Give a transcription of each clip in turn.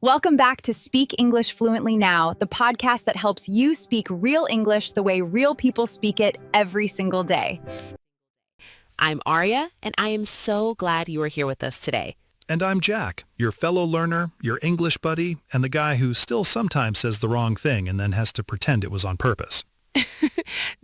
Welcome back to Speak English Fluently Now, the podcast that helps you speak real English the way real people speak it every single day. I'm Aria, and I am so glad you are here with us today. And I'm Jack, your fellow learner, your English buddy, and the guy who still sometimes says the wrong thing and then has to pretend it was on purpose.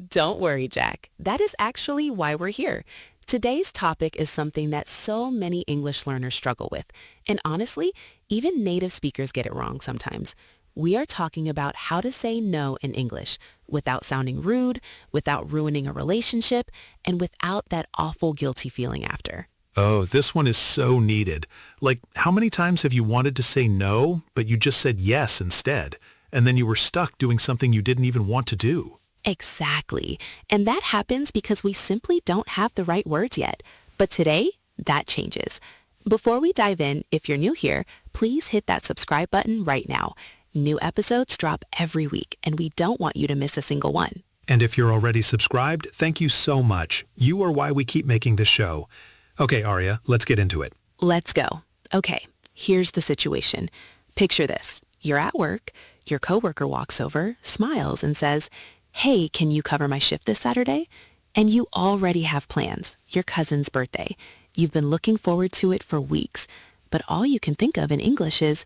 Don't worry, Jack. That is actually why we're here. Today's topic is something that so many English learners struggle with. And honestly, even native speakers get it wrong sometimes. We are talking about how to say no in English without sounding rude, without ruining a relationship, and without that awful guilty feeling after. Oh, this one is so needed. Like, how many times have you wanted to say no, but you just said yes instead, and then you were stuck doing something you didn't even want to do? Exactly. And that happens because we simply don't have the right words yet. But today, that changes. Before we dive in, if you're new here, please hit that subscribe button right now. New episodes drop every week, and we don't want you to miss a single one. And if you're already subscribed, thank you so much. You are why we keep making this show. Okay, Aria, let's get into it. Let's go. Okay, here's the situation. Picture this. You're at work, your coworker walks over, smiles, and says, "Hey, can you cover my shift this Saturday?" And you already have plans, your cousin's birthday. You've been looking forward to it for weeks, but all you can think of in English is,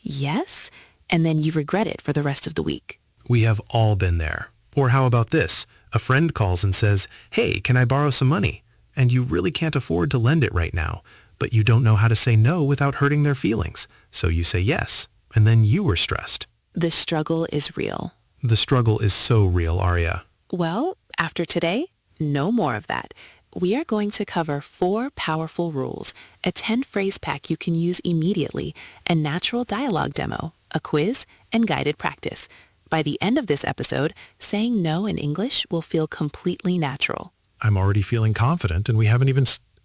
yes? And then you regret it for the rest of the week. We have all been there. Or how about this? A friend calls and says, "Hey, can I borrow some money?" And you really can't afford to lend it right now, but you don't know how to say no without hurting their feelings. So you say yes, and then you were stressed. The struggle is real. The struggle is so real, Aria. Well, after today, no more of that. We are going to cover 4 powerful rules, a 10-phrase pack you can use immediately, a natural dialogue demo, a quiz, and guided practice. By the end of this episode, saying no in English will feel completely natural. I'm already feeling confident and we haven't even...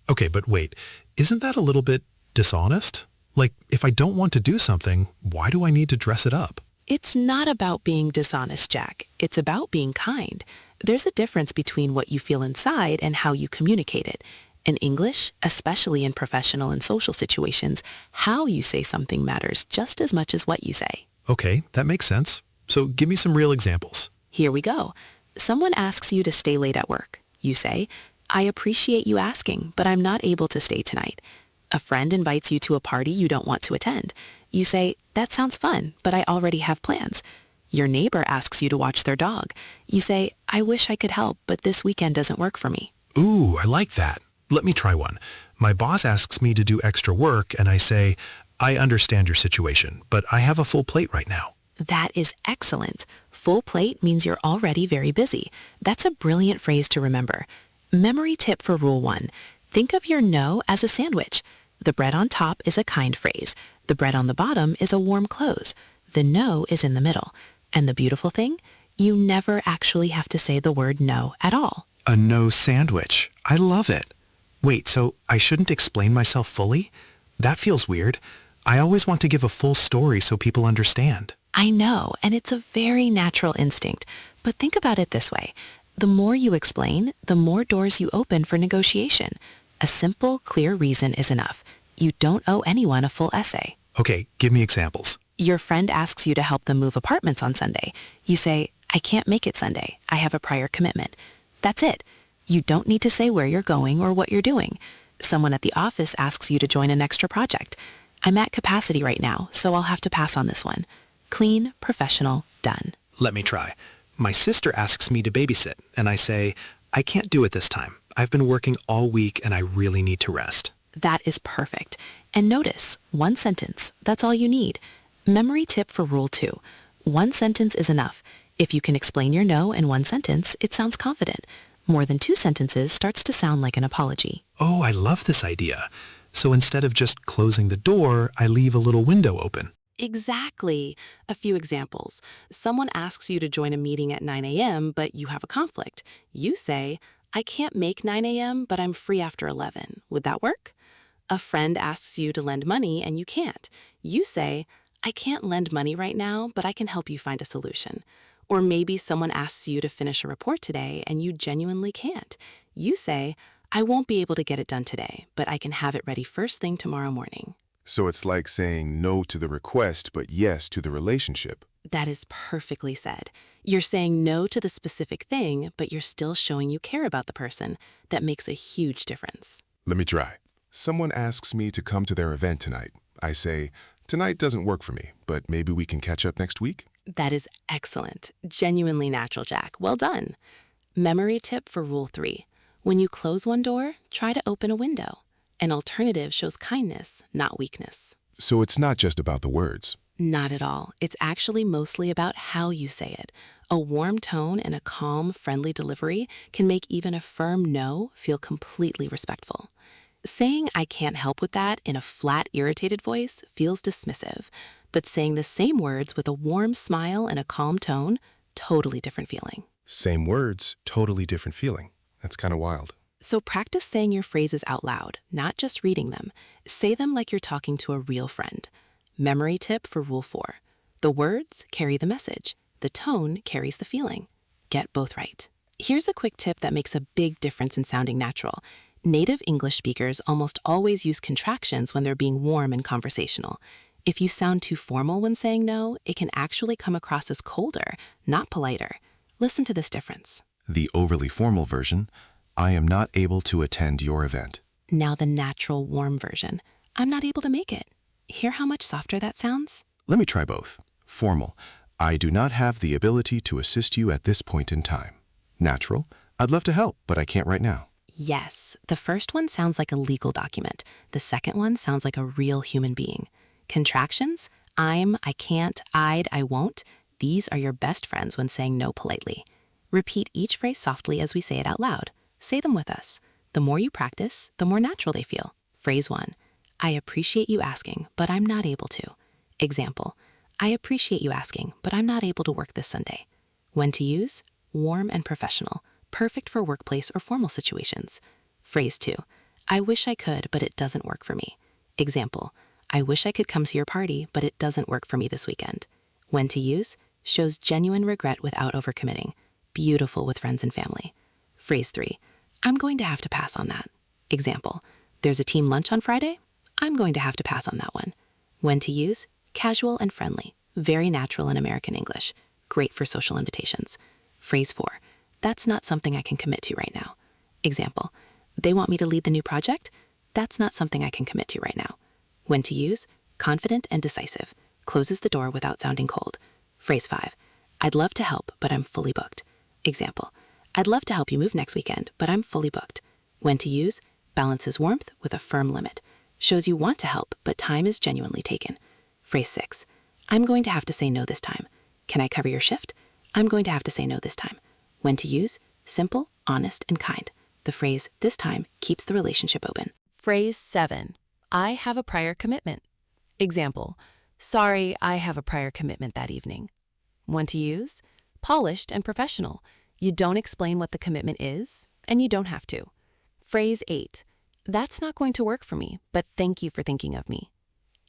Okay, but wait, isn't that a little bit dishonest? Like, if I don't want to do something, why do I need to dress it up? It's not about being dishonest, Jack. It's about being kind. There's a difference between what you feel inside and how you communicate it. In English, especially in professional and social situations, how you say something matters just as much as what you say. Okay, that makes sense. So give me some real examples. Here we go. Someone asks you to stay late at work. You say, "I appreciate you asking, but I'm not able to stay tonight." A friend invites you to a party you don't want to attend. You say, "That sounds fun, but I already have plans." Your neighbor asks you to watch their dog. You say, "I wish I could help, but this weekend doesn't work for me." Ooh, I like that. Let me try one. My boss asks me to do extra work and I say, "I understand your situation, but I have a full plate right now." That is excellent. Full plate means you're already very busy. That's a brilliant phrase to remember. Memory tip for Rule 1. Think of your no as a sandwich. The bread on top is a kind phrase. The bread on the bottom is a warm close. The no is in the middle. And the beautiful thing? You never actually have to say the word no at all. A no sandwich. I love it. Wait, so I shouldn't explain myself fully? That feels weird. I always want to give a full story so people understand. I know, and it's a very natural instinct. But think about it this way. The more you explain, the more doors you open for negotiation. A simple, clear reason is enough. You don't owe anyone a full essay. Okay, give me examples. Your friend asks you to help them move apartments on Sunday. You say, "I can't make it Sunday. I have a prior commitment." That's it. You don't need to say where you're going or what you're doing. Someone at the office asks you to join an extra project. "I'm at capacity right now, so I'll have to pass on this one." Clean, professional, done. Let me try. My sister asks me to babysit, and I say, "I can't do it this time. I've been working all week and I really need to rest." That is perfect. And notice, one sentence, that's all you need. Memory tip for Rule 2. One sentence is enough. If you can explain your no in one sentence, it sounds confident. More than 2 sentences starts to sound like an apology. Oh, I love this idea. So instead of just closing the door, I leave a little window open. Exactly. A few examples. Someone asks you to join a meeting at 9 a.m., but you have a conflict. You say, "I can't make 9 a.m., but I'm free after 11. Would that work?" A friend asks you to lend money and you can't. You say, "I can't lend money right now, but I can help you find a solution." Or maybe someone asks you to finish a report today and you genuinely can't. You say, "I won't be able to get it done today, but I can have it ready first thing tomorrow morning." So it's like saying no to the request, but yes to the relationship. That is perfectly said. You're saying no to the specific thing, but you're still showing you care about the person. That makes a huge difference. Let me try. Someone asks me to come to their event tonight. I say, tonight doesn't work for me, but maybe we can catch up next week? That is excellent. Genuinely natural, Jack. Well done. Memory tip for Rule 3. When you close one door, try to open a window. An alternative shows kindness, not weakness. So it's not just about the words. Not at all. It's actually mostly about how you say it. A warm tone and a calm, friendly delivery can make even a firm no feel completely respectful. Saying "I can't help with that" in a flat, irritated voice feels dismissive, but saying the same words with a warm smile and a calm tone, totally different feeling. Same words, totally different feeling. That's kind of wild. So practice saying your phrases out loud, not just reading them. Say them like you're talking to a real friend. Memory tip for Rule 4. The words carry the message. The tone carries the feeling. Get both right. Here's a quick tip that makes a big difference in sounding natural. Native English speakers almost always use contractions when they're being warm and conversational. If you sound too formal when saying no, it can actually come across as colder, not politer. Listen to this difference. The overly formal version, I am not able to attend your event. Now the natural, warm version. I'm not able to make it. Hear how much softer that sounds? Let me try both. Formal, I do not have the ability to assist you at this point in time. Natural, I'd love to help, but I can't right now. Yes, the first one sounds like a legal document. The second one sounds like a real human being. Contractions, I'm, I can't, I'd, I won't. These are your best friends when saying no politely. Repeat each phrase softly as we say it out loud. Say them with us. The more you practice, the more natural they feel. Phrase 1. I appreciate you asking, but I'm not able to. Example, I appreciate you asking, but I'm not able to work this Sunday. When to use? Warm and professional. Perfect for workplace or formal situations. Phrase 2. I wish I could, but it doesn't work for me. Example, I wish I could come to your party, but it doesn't work for me this weekend. When to use? Shows genuine regret without overcommitting. Beautiful with friends and family. Phrase 3. I'm going to have to pass on that. Example, there's a team lunch on Friday? I'm going to have to pass on that one. When to use? Casual and friendly. Very natural in American English. Great for social invitations. Phrase 4. That's not something I can commit to right now. Example, they want me to lead the new project? That's not something I can commit to right now. When to use? Confident and decisive. Closes the door without sounding cold. Phrase 5. I'd love to help, but I'm fully booked. Example, I'd love to help you move next weekend, but I'm fully booked. When to use? Balances warmth with a firm limit. Shows you want to help, but time is genuinely taken. Phrase 6. I'm going to have to say no this time. Can I cover your shift? I'm going to have to say no this time. When to use? Simple, honest, and kind. The phrase, this time, keeps the relationship open. Phrase 7. I have a prior commitment. Example, sorry, I have a prior commitment that evening. When to use? Polished and professional. You don't explain what the commitment is, and you don't have to. Phrase 8. That's not going to work for me, but thank you for thinking of me.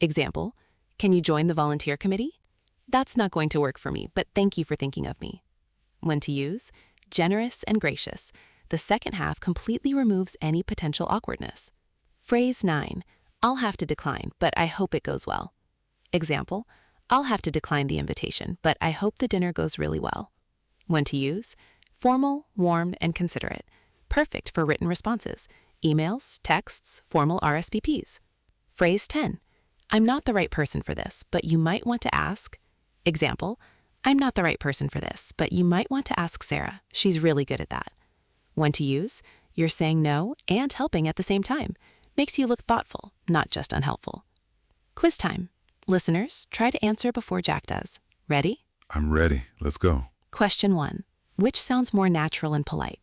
Example, can you join the volunteer committee? That's not going to work for me, but thank you for thinking of me. When to use? Generous and gracious. The second half completely removes any potential awkwardness. Phrase 9. I'll have to decline, but I hope it goes well. Example, I'll have to decline the invitation, but I hope the dinner goes really well. When to use? Formal, warm, and considerate. Perfect for written responses, emails, texts, formal RSVPs. Phrase 10. I'm not the right person for this, but you might want to ask. Example, I'm not the right person for this, but you might want to ask Sarah. She's really good at that. When to use? You're saying no and helping at the same time. Makes you look thoughtful, not just unhelpful. Quiz time. Listeners, try to answer before Jack does. Ready? I'm ready. Let's go. Question 1. Which sounds more natural and polite?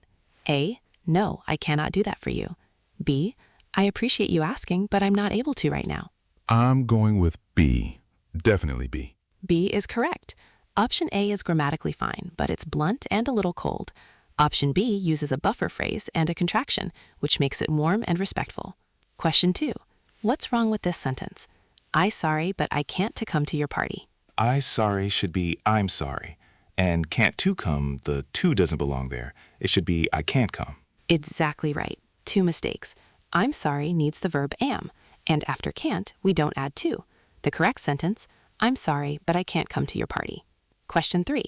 A. No, I cannot do that for you. B. I appreciate you asking, but I'm not able to right now. I'm going with B. Definitely B. B is correct. Option A is grammatically fine, but it's blunt and a little cold. Option B uses a buffer phrase and a contraction, which makes it warm and respectful. Question 2. What's wrong with this sentence? I sorry, but I can't to come to your party. I sorry should be I'm sorry. And can't to come, the to doesn't belong there. It should be I can't come. Exactly right. 2 mistakes. I'm sorry needs the verb am, And after can't, we don't add to. The correct sentence, I'm sorry, but I can't come to your party. Question 3.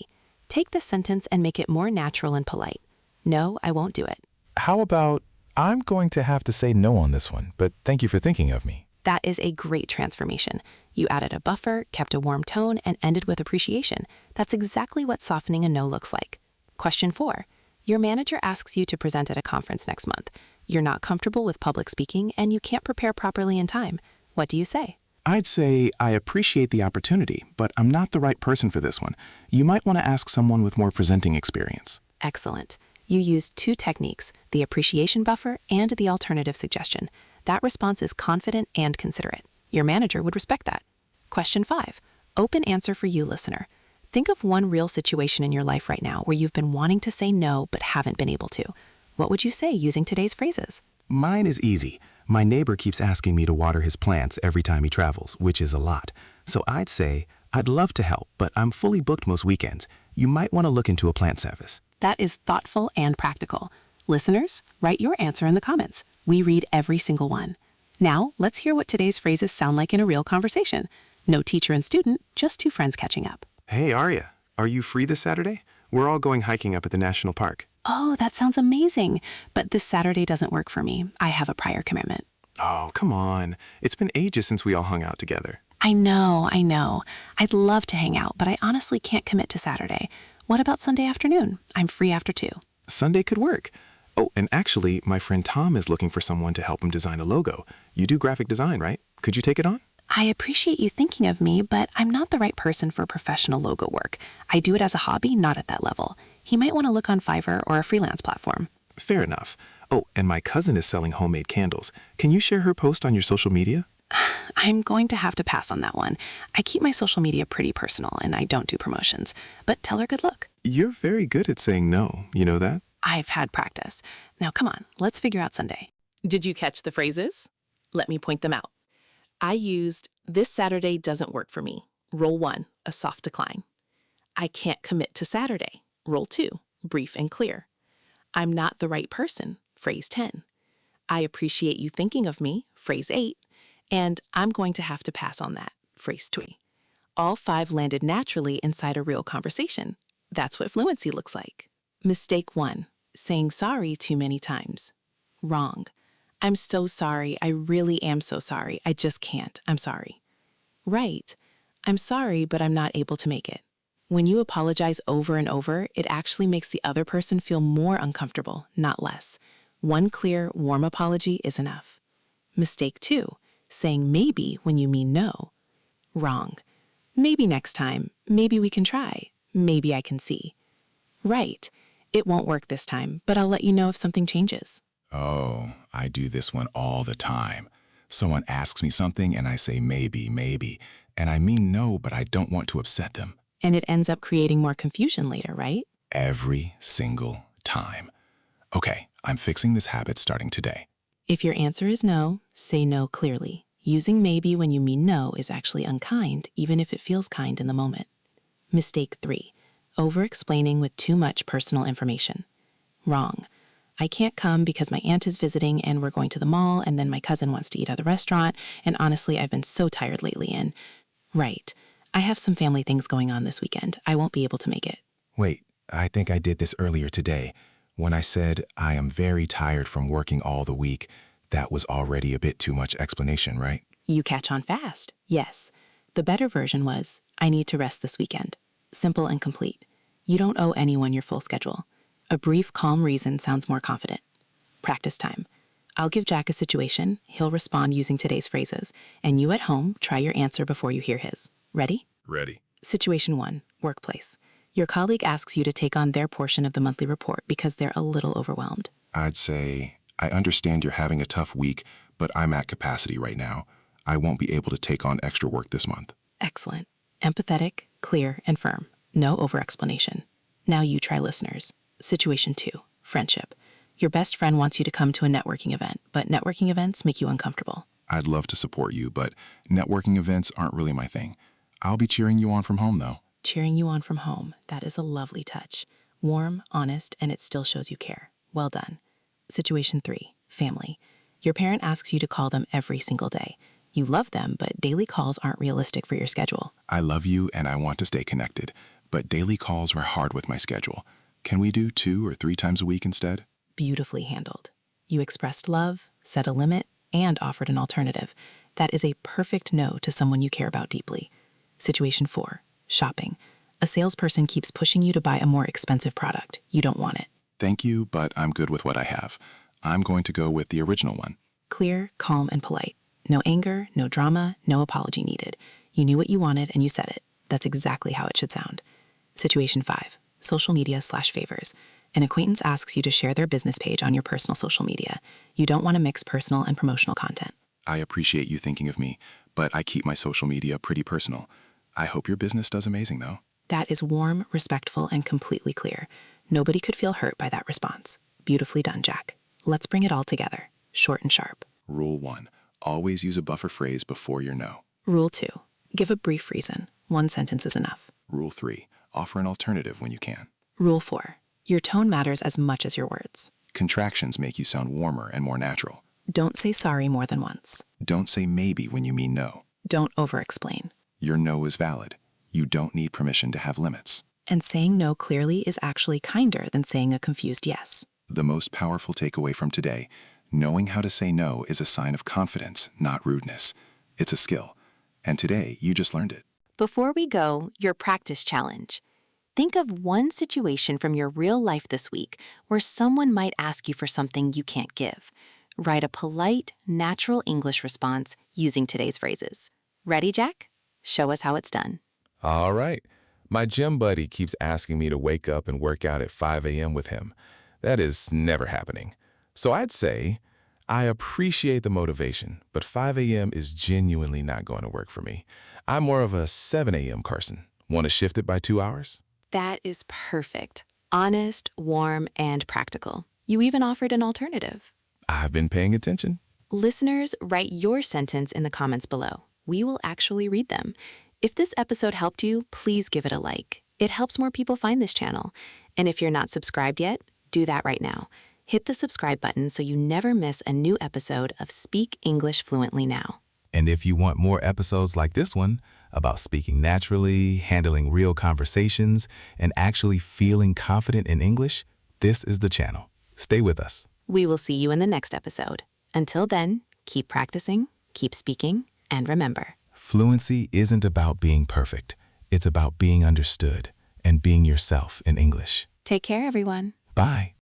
Take this sentence and make it more natural and polite. No, I won't do it. How about, I'm going to have to say no on this one, but thank you for thinking of me. That is a great transformation. You added a buffer, kept a warm tone, and ended with appreciation. That's exactly what softening a no looks like. Question 4. Your manager asks you to present at a conference next month. You're not comfortable with public speaking, and you can't prepare properly in time. What do you say? I'd say, I appreciate the opportunity, but I'm not the right person for this one. You might want to ask someone with more presenting experience. Excellent. You used 2 techniques, the appreciation buffer and the alternative suggestion. That response is confident and considerate. Your manager would respect that. Question 5. Open answer for you, listener. Think of one real situation in your life right now where you've been wanting to say no but haven't been able to. What would you say using today's phrases? Mine is easy. My neighbor keeps asking me to water his plants every time he travels, which is a lot. So I'd say, I'd love to help, but I'm fully booked most weekends. You might want to look into a plant service. That is thoughtful and practical. Listeners, write your answer in the comments. We read every single one. Now, let's hear what today's phrases sound like in a real conversation. No teacher and student, just 2 friends catching up. Hey, Aria, are you free this Saturday? We're all going hiking up at the national park. Oh, that sounds amazing. But this Saturday doesn't work for me. I have a prior commitment. Oh, come on. It's been ages since we all hung out together. I know. I'd love to hang out, but I honestly can't commit to Saturday. What about Sunday afternoon? I'm free after 2. Sunday could work. Oh, and actually, my friend Tom is looking for someone to help him design a logo. You do graphic design, right? Could you take it on? I appreciate you thinking of me, but I'm not the right person for professional logo work. I do it as a hobby, not at that level. He might want to look on Fiverr or a freelance platform. Fair enough. Oh, and my cousin is selling homemade candles. Can you share her post on your social media? I'm going to have to pass on that one. I keep my social media pretty personal and I don't do promotions. But tell her good luck. You're very good at saying no. You know that? I've had practice. Now come on, let's figure out Sunday. Did you catch the phrases? Let me point them out. I used, this Saturday doesn't work for me. Roll 1, a soft decline. I can't commit to Saturday. Roll 2, brief and clear. I'm not the right person. Phrase 10. I appreciate you thinking of me. Phrase 8. And I'm going to have to pass on that. Phrase 3. All 5 landed naturally inside a real conversation. That's what fluency looks like. Mistake 1, saying sorry too many times. Wrong. I'm so sorry. I really am so sorry. I just can't. I'm sorry. Right. I'm sorry, but I'm not able to make it. When you apologize over and over, it actually makes the other person feel more uncomfortable, not less. One clear, warm apology is enough. Mistake 2, saying maybe when you mean no. Wrong. Maybe next time. Maybe we can try. Maybe I can see. Right. It won't work this time, but I'll let you know if something changes. Oh, I do this one all the time. Someone asks me something and I say maybe, and I mean no, but I don't want to upset them. And it ends up creating more confusion later, right? Every single time. Okay, I'm fixing this habit starting today. If your answer is no, say no clearly. Using maybe when you mean no is actually unkind, even if it feels kind in the moment. Mistake 3, over-explaining with too much personal information. Wrong. I can't come because my aunt is visiting and we're going to the mall and then my cousin wants to eat at the restaurant and honestly, I've been so tired lately and... Right. I have some family things going on this weekend. I won't be able to make it. Wait, I think I did this earlier today. When I said I am very tired from working all the week, that was already a bit too much explanation, right? You catch on fast. Yes. The better version was, I need to rest this weekend. Simple and complete. You don't owe anyone your full schedule. A brief, calm reason sounds more confident. Practice time. I'll give Jack a situation, he'll respond using today's phrases, and you at home try your answer before you hear his. Ready? Ready. Situation 1, workplace. Your colleague asks you to take on their portion of the monthly report because they're a little overwhelmed. I'd say, I understand you're having a tough week, but I'm at capacity right now. I won't be able to take on extra work this month. Excellent. Empathetic, clear, and firm. No over-explanation. Now you try listeners. Situation 2, friendship. Your best friend wants you to come to a networking event, but networking events make you uncomfortable. I'd love to support you, but networking events aren't really my thing. I'll be cheering you on from home, though. Cheering you on from home. That is a lovely touch. Warm, honest, and it still shows you care. Well done. Situation 3, family. Your parent asks you to call them every single day. You love them, but daily calls aren't realistic for your schedule. I love you and I want to stay connected, but daily calls are hard with my schedule. Can we do 2 or 3 times a week instead? Beautifully handled. You expressed love, set a limit, and offered an alternative. That is a perfect no to someone you care about deeply. Situation 4, shopping. A salesperson keeps pushing you to buy a more expensive product. You don't want it. Thank you, but I'm good with what I have. I'm going to go with the original one. Clear, calm, and polite. No anger, no drama, no apology needed. You knew what you wanted and you said it. That's exactly how it should sound. Situation 5, social media/favors. An acquaintance asks you to share their business page on your personal social media. You don't want to mix personal and promotional content. I appreciate you thinking of me, but I keep my social media pretty personal. I hope your business does amazing, though. That is warm, respectful, and completely clear. Nobody could feel hurt by that response. Beautifully done, Jack. Let's bring it all together, short and sharp. Rule 1. Always use a buffer phrase before your no. Rule 2. Give a brief reason. 1 sentence is enough. Rule 3. Offer an alternative when you can. Rule 4. Your tone matters as much as your words. Contractions make you sound warmer and more natural. Don't say sorry more than once. Don't say maybe when you mean no. Don't over-explain. Your no is valid. You don't need permission to have limits. And saying no clearly is actually kinder than saying a confused yes. The most powerful takeaway from today: knowing how to say no is a sign of confidence, not rudeness. It's a skill. And today, you just learned it. Before we go, your practice challenge. Think of one situation from your real life this week where someone might ask you for something you can't give. Write a polite, natural English response using today's phrases. Ready, Jack? Show us how it's done. All right. My gym buddy keeps asking me to wake up and work out at 5 a.m. with him. That is never happening. So I'd say, I appreciate the motivation, but 5 a.m. is genuinely not going to work for me. I'm more of a 7 a.m. Carson. Want to shift it by 2 hours? That is perfect. Honest, warm, and practical. You even offered an alternative. I've been paying attention. Listeners, write your sentence in the comments below. We will actually read them. If this episode helped you, please give it a like. It helps more people find this channel. And if you're not subscribed yet, do that right now. Hit the subscribe button so you never miss a new episode of Speak English Fluently Now. And if you want more episodes like this one, about speaking naturally, handling real conversations, and actually feeling confident in English, this is the channel. Stay with us. We will see you in the next episode. Until then, keep practicing, keep speaking, and remember, Fluency isn't about being perfect. It's about being understood and being yourself in English. take care, everyone. Bye.